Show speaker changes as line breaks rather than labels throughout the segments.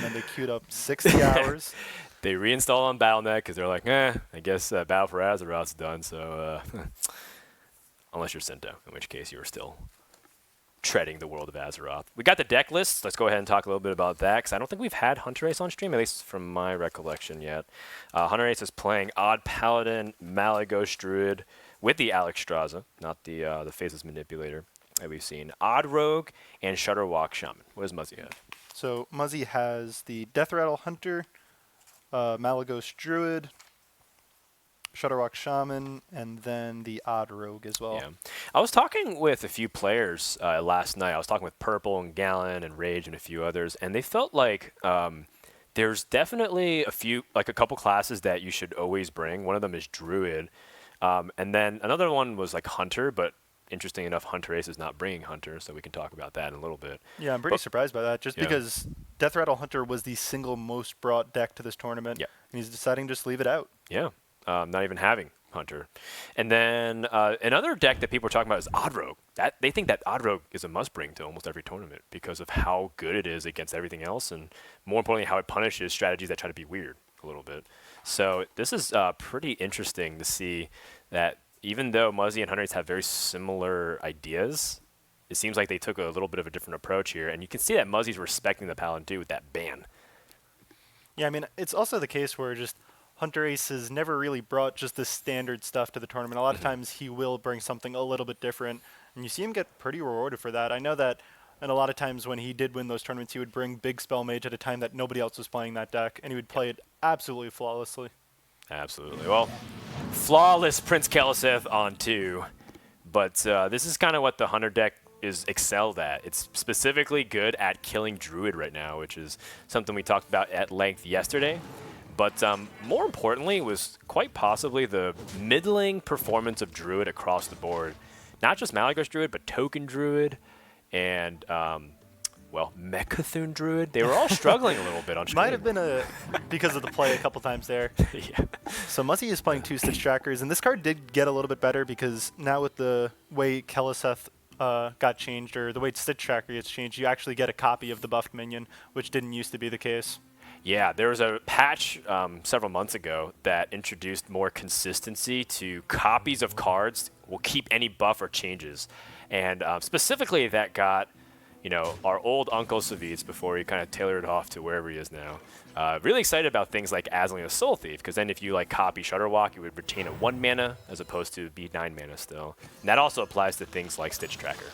then they queued up 60 hours.
They reinstall on BattleNet because they're like, I guess Battle for Azeroth's done. So unless you're Sinto, in which case you are still treading the world of Azeroth. We got the deck list. Let's go ahead and talk a little bit about that because I don't think we've had Hunter Ace on stream, at least from my recollection yet. Hunter Ace is playing Odd Paladin, Malagos Druid with the Alex Straza, not the Phases Manipulator that we've seen. Odd Rogue and Shutterwalk Shaman. What does Muzzy have?
So Muzzy has the Death Rattle Hunter, Malagos Druid, Shutterwalk Shaman, and then the Odd Rogue as well.
Yeah. I was talking with a few players last night. I was talking with Purple and Gallon and Rage and a few others, and they felt like there's definitely a couple classes that you should always bring. One of them is Druid, and then another one was like Hunter, but interesting enough, Hunter Ace is not bringing Hunter, so we can talk about that in a little bit.
Yeah, I'm pretty surprised by that, just because Death Rattle Hunter was the single most brought deck to this tournament, and he's deciding to just leave it out.
Yeah. Not even having Hunter. And then another deck that people are talking about is Odd Rogue. They think that Odd Rogue is a must-bring to almost every tournament because of how good it is against everything else, and more importantly, how it punishes strategies that try to be weird a little bit. So this is pretty interesting to see that even though Muzzy and Hunter Ace have very similar ideas, it seems like they took a little bit of a different approach here, and you can see that Muzzy's respecting the Paladin too with that ban.
Yeah, I mean, it's also the case where just Hunter Ace has never really brought just the standard stuff to the tournament. A lot of times he will bring something a little bit different, and you see him get pretty rewarded for that. I know that, and a lot of times when he did win those tournaments, he would bring Big Spell Mage at a time that nobody else was playing that deck, and he would play it absolutely flawlessly.
Absolutely. Well, flawless Prince Keliseth on 2, but this is kind of what the Hunter deck is excelled at. It's specifically good at killing Druid right now, which is something we talked about at length yesterday. But more importantly was quite possibly the middling performance of Druid across the board. Not just Malagos Druid, but Token Druid and, Mechathune Druid. They were all struggling a little bit on stream.
Might have been because of the play a couple times there.
Yeah.
So Muzzy is playing 2 Stitch Trackers, and this card did get a little bit better because now with the way Keliseth got changed, or the way Stitch Tracker gets changed, you actually get a copy of the buffed minion, which didn't used to be the case.
Yeah, there was a patch several months ago that introduced more consistency to copies of cards will keep any buff or changes. And specifically that got, our old Uncle Savitz before he kind of tailored it off to wherever he is now. Really excited about things like Azlian Soul Thief, because then if you copy Shutterwalk, you would retain a 1 mana as opposed to be 9 mana still. And that also applies to things like Stitch Tracker.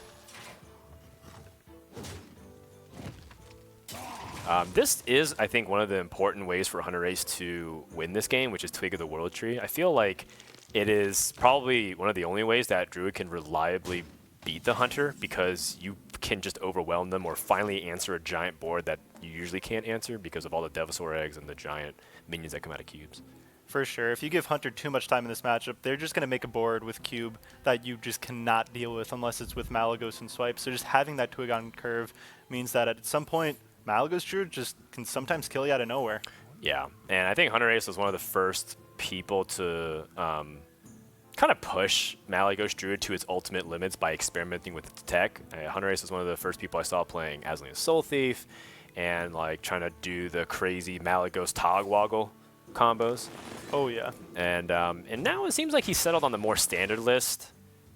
This is, I think, one of the important ways for Hunter Ace to win this game, which is Twig of the World Tree. I feel like it is probably one of the only ways that Druid can reliably beat the Hunter, because you can just overwhelm them or finally answer a giant board that you usually can't answer because of all the Devasaur eggs and the giant minions that come out of cubes.
For sure. If you give Hunter too much time in this matchup, they're just going to make a board with Cube that you just cannot deal with unless it's with Malagos and Swipe. So just having that Twig on curve means that at some point, Malagos Druid just can sometimes kill you out of nowhere.
Yeah, and I think Hunter Ace was one of the first people to kind of push Malagos Druid to its ultimate limits by experimenting with its tech. Hunter Ace was one of the first people I saw playing Azlian Soul Thief and trying to do the crazy Malagos Togwaggle combos.
Oh yeah.
And now it seems like he's settled on the more standard list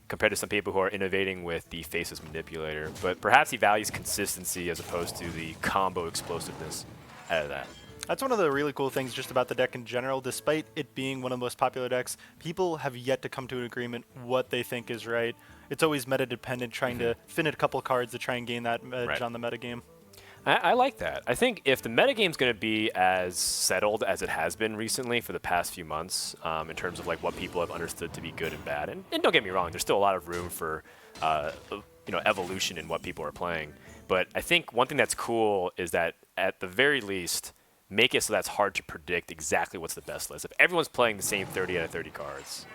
compared to some people who are innovating with the Faces Manipulator. But perhaps he values consistency as opposed to the combo explosiveness out of that.
That's one of the really cool things just about the deck in general. Despite it being one of the most popular decks, people have yet to come to an agreement what they think is right. It's always meta-dependent, trying to fit in a couple cards to try and gain that edge on the metagame.
I like that. I think if the metagame's going to be as settled as it has been recently for the past few months, in terms of what people have understood to be good and bad, and don't get me wrong, there's still a lot of room for evolution in what people are playing. But I think one thing that's cool is that at the very least, make it so that's hard to predict exactly what's the best list. If everyone's playing the same 30 out of 30 cards,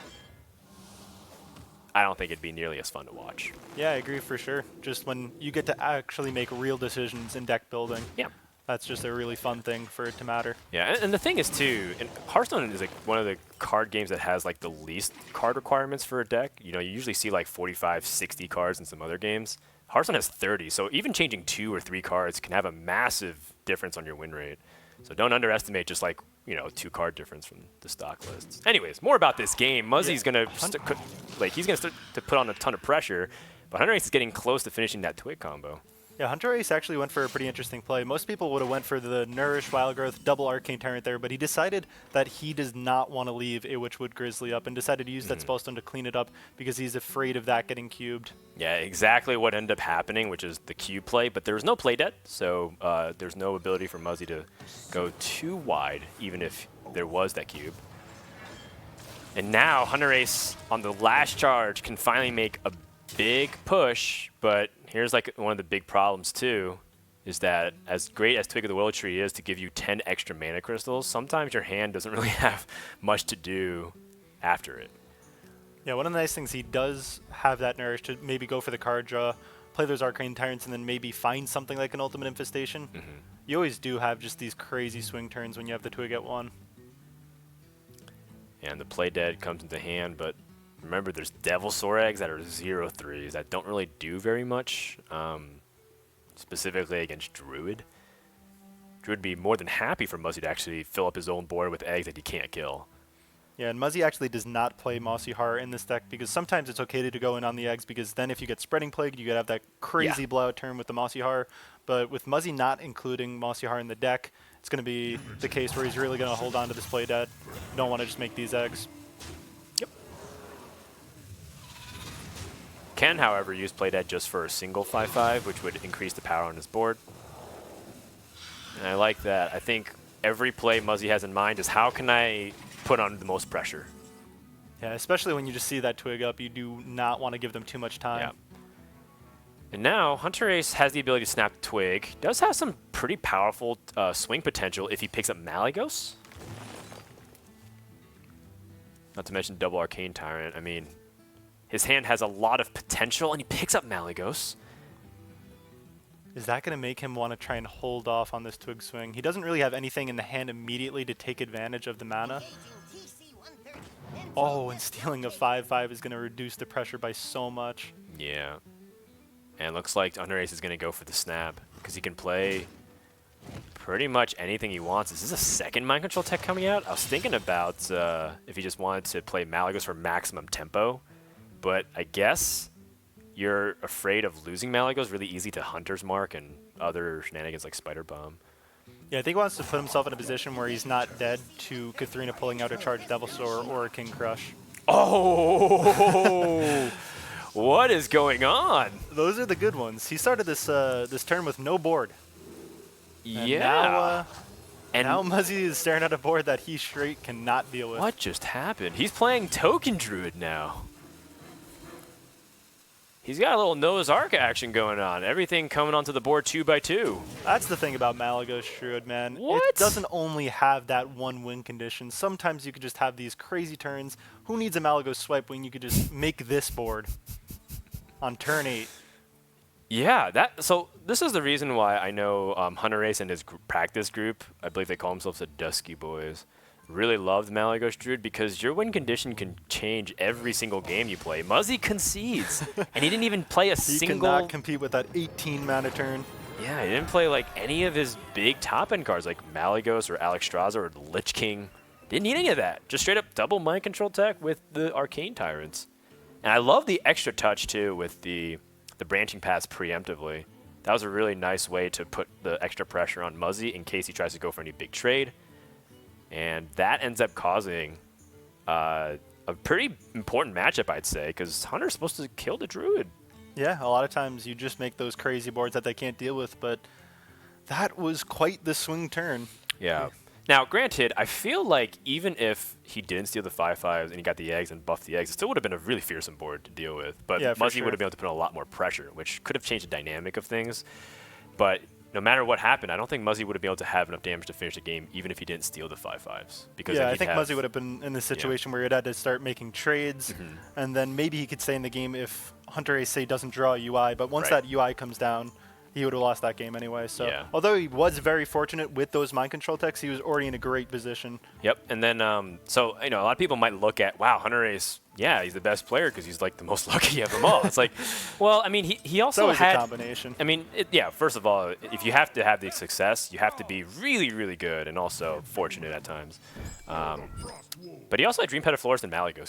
I don't think it'd be nearly as fun to watch.
Yeah, I agree for sure. Just when you get to actually make real decisions in deck building.
Yeah.
That's just a really fun thing for it to matter.
Yeah, and the thing is too, and Hearthstone is one of the card games that has the least card requirements for a deck. You usually see 45, 60 cards in some other games. Hearthstone has 30, so even changing 2 or 3 cards can have a massive difference on your win rate. So don't underestimate just like, 2 card difference from the stock lists. Anyways, more about this game. Muzzy's going to he's going to start to put on a ton of pressure, but Hunter Ace is getting close to finishing that Twig combo.
Yeah, Hunter Ace actually went for a pretty interesting play. Most people would have went for the Nourish, Wild Growth, double Arcane Tyrant there, but he decided that he does not want to leave a Witchwood Grizzly up and decided to use that Spellstone to clean it up because he's afraid of that getting cubed.
Yeah, exactly what ended up happening, which is the cube play, but there was no play dead, so there's no ability for Muzzy to go too wide, even if there was that cube. And now Hunter Ace on the last charge can finally make a big push, but here's like one of the big problems too, is that as great as Twig of the Willow Tree is to give you 10 extra mana crystals, sometimes your hand doesn't really have much to do after it.
Yeah, one of the nice things, he does have that Nourish to maybe go for the card draw, play those Arcane Tyrants, and then maybe find something like an Ultimate Infestation. You always do have just these crazy swing turns when you have the Twig at 1.
And the play dead comes into hand, but remember, there's Devil Sorags that are 0/3s that don't really do very much, specifically against Druid. Druid would be more than happy for Muzzy to actually fill up his own board with eggs that he can't kill.
Yeah, and Muzzy actually does not play Mossy Horror in this deck because sometimes it's okay to go in on the eggs because then if you get Spreading Plague, you could have that crazy blowout turn with the Mossy Horror. But with Muzzy not including Mossy Horror in the deck, it's going to be the case where he's really going to hold on to this play dead. You don't want to just make these eggs.
Can, however, use play dead just for a single 5/5, which would increase the power on his board. And I like that. I think every play Muzzy has in mind is how can I put on the most pressure?
Yeah, especially when you just see that Twig up, you do not want to give them too much time.
Yeah. And now Hunter Ace has the ability to snap Twig. Does have some pretty powerful swing potential if he picks up Malygos. Not to mention double Arcane Tyrant. I mean, his hand has a lot of potential, and he picks up Malygos.
Is that going to make him want to try and hold off on this Twig swing? He doesn't really have anything in the hand immediately to take advantage of the mana. Oh, and stealing a 5/5 is going to reduce the pressure by so much.
Yeah. And looks like Hunter Ace is going to go for the snap, because he can play pretty much anything he wants. Is this a second Mind Control tech coming out? I was thinking about if he just wanted to play Malygos for maximum tempo. But I guess you're afraid of losing Malygos really easy to Hunter's Mark and other shenanigans like Spider Bomb.
Yeah, I think he wants to put himself in a position where he's not dead to Katharina pulling out a charged Devil Soar or a King Crush.
Oh! What is going on?
Those are the good ones. He started this this turn with no board.
Yeah.
And now Muzzy is staring at a board that he straight cannot deal with.
What just happened? He's playing Token Druid now. He's got a little Noah's Ark action going on. Everything coming onto the board 2x2.
That's the thing about Malygos Druid, man.
What?
It doesn't only have that one win condition. Sometimes you could just have these crazy turns. Who needs a Malygos swipe when you could just make this board on turn 8?
Yeah, so this is the reason why I know Hunter Ace and his practice group, I believe they call themselves the Dusky Boys, really loved Malygos Druid because your win condition can change every single game you play. Muzzy concedes, and he didn't even play a single...
He cannot compete with that 18 mana turn.
Yeah, he didn't play like any of his big top-end cards like Malygos or Alexstrasza or Lich King. Didn't need any of that. Just straight up double Mind Control tech with the Arcane Tyrants. And I love the extra touch, too, with the branching paths preemptively. That was a really nice way to put the extra pressure on Muzzy in case he tries to go for any big trade. And that ends up causing a pretty important matchup, I'd say, because Hunter's supposed to kill the Druid.
Yeah, a lot of times you just make those crazy boards that they can't deal with, but that was quite the swing turn.
Yeah. Now, granted, I feel like even if he didn't steal the 5/5s and he got the eggs and buffed the eggs, it still would have been a really fearsome board to deal with. But
yeah,
Muzzy would have been able to put a lot more pressure, which could have changed the dynamic of things. But no matter what happened, I don't think Muzzy would have been able to have enough damage to finish the game, even if he didn't steal the 5/5s. Because
yeah, I think Muzzy would have been in the situation where he'd had to start making trades, and then maybe he could stay in the game if Hunter Ace, say, doesn't draw a UI. But once that UI comes down, he would have lost that game anyway. So
Yeah.
although he was very fortunate with those mind control techs, he was already in a great position.
Yep. And then, so, you know, a lot of people might look at, wow, Hunter Ace, yeah, he's the best player because he's like the most lucky of them all. It's like, well, I mean, he also
always
had
a combination.
I mean, yeah, first of all, if you have to have the success, you have to be really, really good and also fortunate at times. But he also had Dream Petaflorist and Malagos